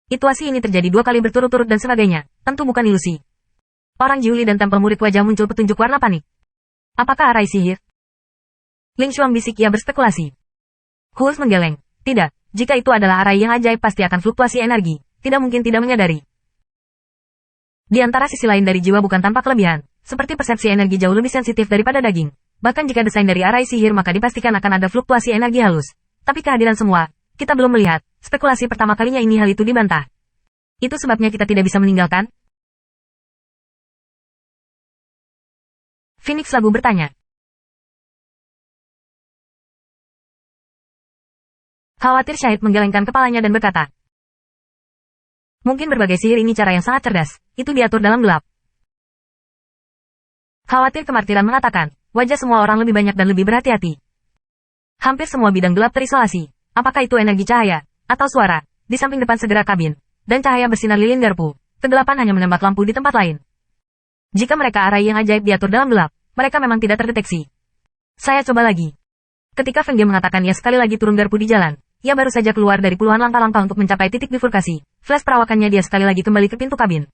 Situasi ini terjadi 2 kali berturut-turut dan sebagainya, tentu bukan ilusi. Orang Jiuli dan tempel murid wajah muncul petunjuk warna panik. Apakah arai sihir? Ling Xuang bisik ia berspekulasi. Hulz menggeleng. Tidak, jika itu adalah arai yang ajaib pasti akan fluktuasi energi, tidak mungkin tidak menyadari. Di antara sisi lain dari jiwa bukan tanpa kelebihan, seperti persepsi energi jauh lebih sensitif daripada daging. Bahkan jika desain dari arai sihir maka dipastikan akan ada fluktuasi energi halus. Tapi kehadiran semua, kita belum melihat, spekulasi pertama kalinya ini hal itu dibantah. Itu sebabnya kita tidak bisa meninggalkan? Phoenix Lagu bertanya. Khawatir Syahid menggelengkan kepalanya dan berkata. Mungkin berbagai sihir ini cara yang sangat cerdas, itu diatur dalam gelap. Khawatir kemartiran mengatakan, wajah semua orang lebih banyak dan lebih berhati-hati. Hampir semua bidang gelap terisolasi, apakah itu energi cahaya, atau suara, di samping depan segera kabin, dan cahaya bersinar lilin garpu, kegelapan hanya menembak lampu di tempat lain. Jika mereka arai yang ajaib diatur dalam gelap, mereka memang tidak terdeteksi. Saya coba lagi. Ketika Feng Jie mengatakan ia sekali lagi turun garpu di jalan, ia baru saja keluar dari puluhan langkah-langkah untuk mencapai titik bifurkasi. Flash perawakannya dia sekali lagi kembali ke pintu kabin.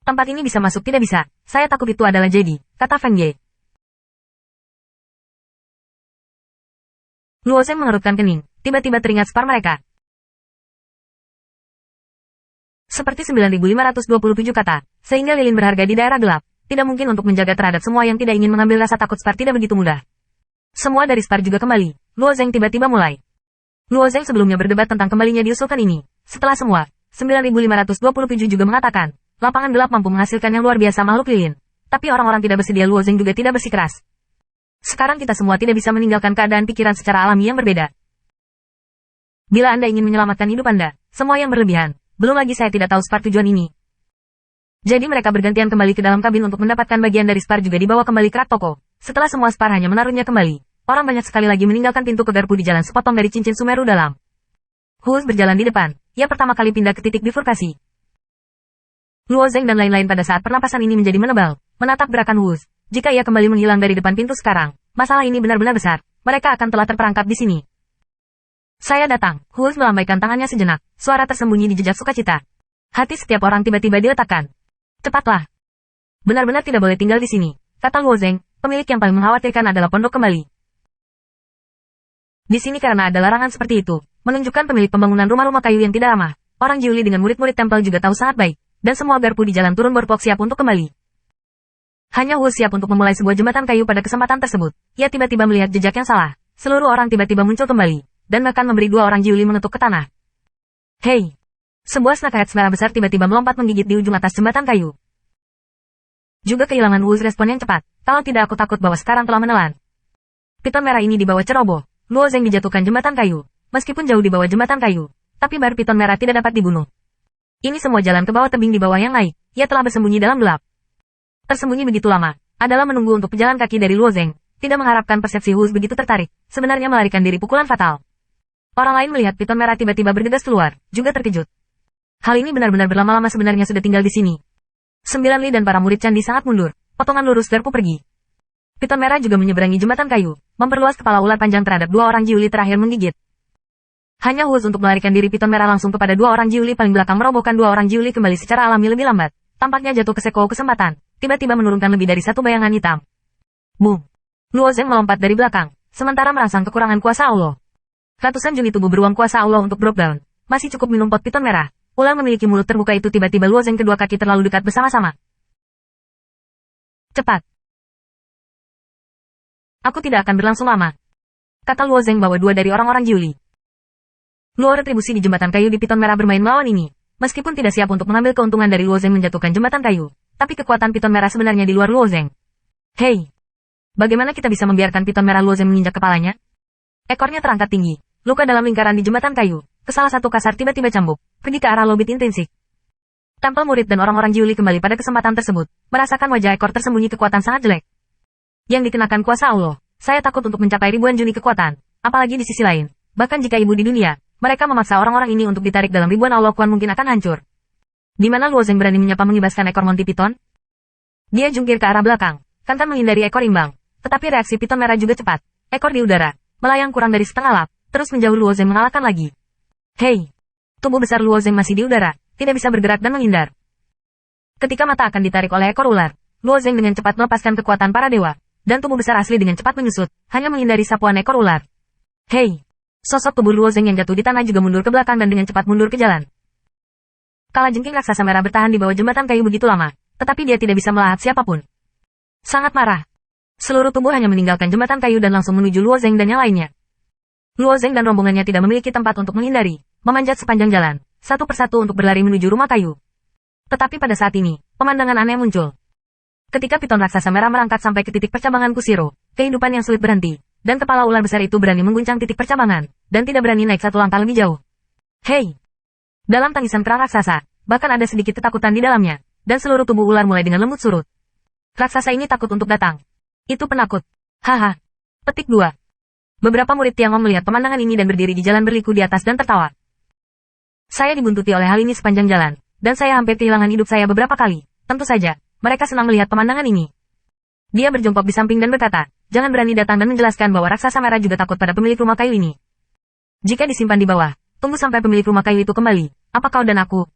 Tempat ini bisa masuk tidak bisa, saya takut itu adalah jadi, kata Feng Jie. Luo Zeng mengerutkan kening, tiba-tiba teringat spar mereka. Seperti 9527 kata, sehingga lilin berharga di daerah gelap, tidak mungkin untuk menjaga terhadap semua yang tidak ingin mengambil rasa takut spar tidak begitu mudah. Semua dari spar juga kembali, Luo Zeng tiba-tiba mulai. Luo Zeng sebelumnya berdebat tentang kembalinya diusulkan ini. Setelah semua, 9527 juga mengatakan, lapangan gelap mampu menghasilkan yang luar biasa makhluk lilin. Tapi orang-orang tidak bersedia Luo Zeng juga tidak bersikeras. Sekarang kita semua tidak bisa meninggalkan keadaan pikiran secara alami yang berbeda. Bila Anda ingin menyelamatkan hidup Anda, semua yang berlebihan. Belum lagi saya tidak tahu spar tujuan ini. Jadi mereka bergantian kembali ke dalam kabin untuk mendapatkan bagian dari spar juga dibawa kembali ke rak toko. Setelah semua spar hanya menaruhnya kembali, orang banyak sekali lagi meninggalkan pintu ke garpu di jalan sepotong dari cincin Sumeru dalam. Hulz berjalan di depan, ia pertama kali pindah ke titik bifurkasi. Luo Zeng dan lain-lain pada saat pernapasan ini menjadi menebal, menatap gerakan Hulz. Jika ia kembali menghilang dari depan pintu sekarang, masalah ini benar-benar besar, mereka akan telah terperangkap di sini. Saya datang, Hulz melambaikan tangannya sejenak, suara tersembunyi di jejak sukacita. Hati setiap orang tiba-tiba diletakkan. Cepatlah. Benar-benar tidak boleh tinggal di sini, kata Luo Zeng, pemilik yang paling mengkhawatirkan adalah pondok kembali. Di sini karena ada larangan seperti itu, menunjukkan pemilik pembangunan rumah-rumah kayu yang tidak ramah, orang Jiuli dengan murid-murid tempel juga tahu sangat baik, dan semua garpu di jalan turun berpok siap untuk kembali. Hanya Hulz siap untuk memulai sebuah jembatan kayu pada kesempatan tersebut, ia tiba-tiba melihat jejak yang salah, seluruh orang tiba-tiba muncul kembali. Dan bahkan memberi 2 orang Jiuli mengetuk ke tanah. Hei! Sebuah snakehead merah besar tiba-tiba melompat menggigit di ujung atas jembatan kayu. Juga kehilangan Hulz respon yang cepat, kalau tidak aku takut bahwa sekarang telah menelan. Piton merah ini dibawa ceroboh, Luo Zeng dijatuhkan jembatan kayu, meskipun jauh di bawah jembatan kayu, tapi bar piton merah tidak dapat dibunuh. Ini semua jalan ke bawah tebing di bawah yang naik, ia telah bersembunyi dalam gelap. Tersembunyi begitu lama, adalah menunggu untuk pejalan kaki dari Luo Zeng, tidak mengharapkan persepsi Hulz begitu tertarik, sebenarnya melarikan diri pukulan fatal. Orang lain melihat piton merah tiba-tiba bergegas keluar, juga terkejut. Hal ini benar-benar berlama-lama sebenarnya sudah tinggal di sini. 9 Li dan para murid candi sangat mundur, potongan lurus garpu pergi. Piton merah juga menyeberangi jembatan kayu, memperluas kepala ular panjang terhadap 2 orang Jiuli terakhir menggigit. Hanya Hulz untuk melarikan diri piton merah langsung kepada 2 orang Jiuli paling belakang merobohkan 2 orang Jiuli kembali secara alami lebih lambat. Tampaknya jatuh ke seko kesempatan, tiba-tiba menurunkan lebih dari 1 bayangan hitam. Boom! Luo Zeng melompat dari belakang, sementara merangsang kekurangan kuasa Allah. Ratusan juni tubuh beruang kuasa Allah untuk drop down. Masih cukup minum pot piton merah. Ular memiliki mulut terbuka itu tiba-tiba Luo Zeng kedua kaki terlalu dekat bersama-sama. Cepat. Aku tidak akan berlangsung lama. Kata Luo Zeng bahwa 2 dari orang-orang Jiuli. Luo retribusi di jembatan kayu di piton merah bermain melawan ini. Meskipun tidak siap untuk mengambil keuntungan dari Luo Zeng menjatuhkan jembatan kayu. Tapi kekuatan piton merah sebenarnya di luar Luo Zeng. Hei. Bagaimana kita bisa membiarkan piton merah Luo Zeng menginjak kepalanya? Ekornya terangkat tinggi. Luka dalam lingkaran di jembatan kayu. Ke salah satu kasar tiba-tiba cambuk. Pergi ke arah lobit intrinsik. Tempel murid dan orang-orang Jiuli kembali pada kesempatan tersebut. Merasakan wajah ekor tersembunyi kekuatan sangat jelek. Yang dikenakan kuasa Allah. Saya takut untuk mencapai ribuan juni kekuatan. Apalagi di sisi lain. Bahkan jika ibu di dunia. Mereka memaksa orang-orang ini untuk ditarik dalam ribuan Allah Kuan mungkin akan hancur. Di mana Luo Zeng berani menyapa mengibaskan ekor Monty Piton? Dia jungkir ke arah belakang. Kantan menghindari ekor imbang. Tetapi reaksi piton merah juga cepat. Ekor di udara. Melayang kurang dari setengah lap. Terus menjauh Luo Zeng mengalahkan lagi. Hei! Tubuh besar Luo Zeng masih di udara, tidak bisa bergerak dan menghindar. Ketika mata akan ditarik oleh ekor ular, Luo Zeng dengan cepat melepaskan kekuatan para dewa, dan tubuh besar asli dengan cepat menyusut, hanya menghindari sapuan ekor ular. Hei! Sosok tubuh Luo Zeng yang jatuh di tanah juga mundur ke belakang dan dengan cepat mundur ke jalan. Kalajengking raksasa merah bertahan di bawah jembatan kayu begitu lama, tetapi dia tidak bisa melahat siapapun. Sangat marah. Seluruh tubuh hanya meninggalkan jembatan kayu dan langsung menuju Luo Zeng dan yang lainnya. Luo Zeng dan rombongannya tidak memiliki tempat untuk menghindari, memanjat sepanjang jalan, satu persatu untuk berlari menuju rumah kayu. Tetapi pada saat ini, pemandangan aneh muncul. Ketika piton raksasa merah merangkak sampai ke titik percabangan Kushiro, kehidupan yang sulit berhenti, dan kepala ular besar itu berani mengguncang titik percabangan, dan tidak berani naik satu langkah lebih jauh. Hei! Dalam tangisan perang raksasa, bahkan ada sedikit ketakutan di dalamnya, dan seluruh tubuh ular mulai dengan lembut surut. Raksasa ini takut untuk datang. Itu penakut. Haha. Petik 2. Beberapa murid Tiangong melihat pemandangan ini dan berdiri di jalan berliku di atas dan tertawa. Saya dibuntuti oleh hal ini sepanjang jalan, dan saya hampir kehilangan hidup saya beberapa kali. Tentu saja, mereka senang melihat pemandangan ini. Dia berjongkok di samping dan berkata, jangan berani datang dan menjelaskan bahwa raksasa merah juga takut pada pemilik rumah kayu ini. Jika disimpan di bawah, tunggu sampai pemilik rumah kayu itu kembali. Apa kau dan aku